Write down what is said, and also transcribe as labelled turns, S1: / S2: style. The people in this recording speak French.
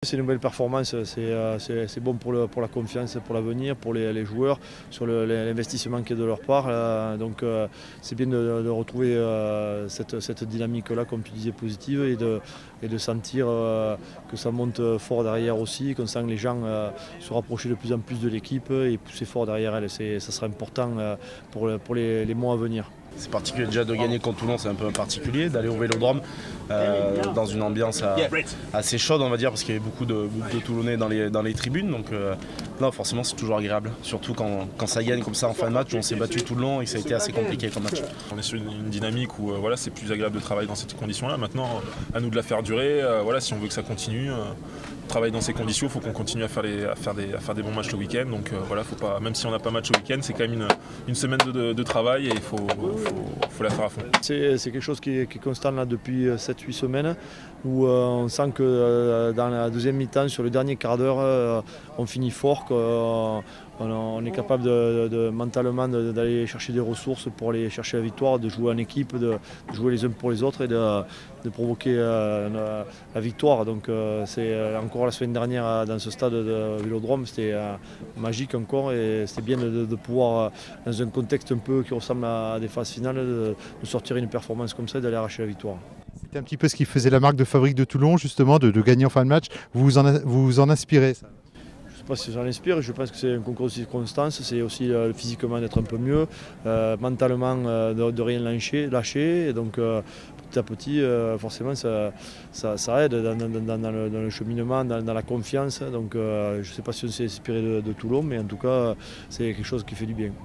S1: C'est une belle performance, c'est bon pour la confiance, pour l'avenir, pour les joueurs, sur l'investissement qui est de leur part. Donc c'est bien de retrouver cette dynamique-là, comme tu disais, positive et de sentir que ça monte fort derrière aussi, qu'on sent les gens se rapprocher de plus en plus de l'équipe et pousser fort derrière elle. Ça sera important pour les mois à venir.
S2: C'est particulier déjà de gagner contre Toulon, c'est un peu particulier, d'aller au Vélodrome dans une ambiance assez chaude, on va dire, parce qu'il y avait beaucoup de Toulonnais dans les tribunes. Donc non, forcément c'est toujours agréable, surtout quand ça gagne comme ça en fin de match. On s'est battu tout le long et ça a été assez compliqué comme match.
S3: On est sur une dynamique où c'est plus agréable de travailler dans ces conditions-là. Maintenant, à nous de la faire durer. Si on veut que ça continue, travailler dans ces conditions, il faut qu'on continue à faire des bons matchs le week-end. Donc faut pas, même si on n'a pas match le week-end, c'est quand même une semaine de travail et il faut la faire à fond.
S1: C'est quelque chose qui est constant là depuis 7-8 semaines où on sent que dans la deuxième mi-temps, sur le dernier quart d'heure, on finit fort, qu'on est capable mentalement d'aller chercher des ressources pour aller chercher la victoire, de jouer en équipe, de jouer les uns pour les autres et de provoquer la victoire. Donc c'est encore la semaine dernière dans ce stade de Vélodrome, c'était magique encore et c'était bien de pouvoir, dans un contexte un peu qui ressemble à des phases finales, de sortir une performance comme ça et d'aller arracher la victoire.
S4: C'était un petit peu ce qui faisait la marque de fabrique de Toulon, justement, de gagner en fin de match. Vous vous en inspirez, ça?
S1: Je ne sais pas si ça l'inspire, je pense que c'est un concours de circonstances, c'est aussi physiquement d'être un peu mieux, mentalement de rien lâcher et donc petit à petit forcément ça aide dans le cheminement, dans la confiance. Donc je ne sais pas si on s'est inspiré de Toulon, mais en tout cas c'est quelque chose qui fait du bien.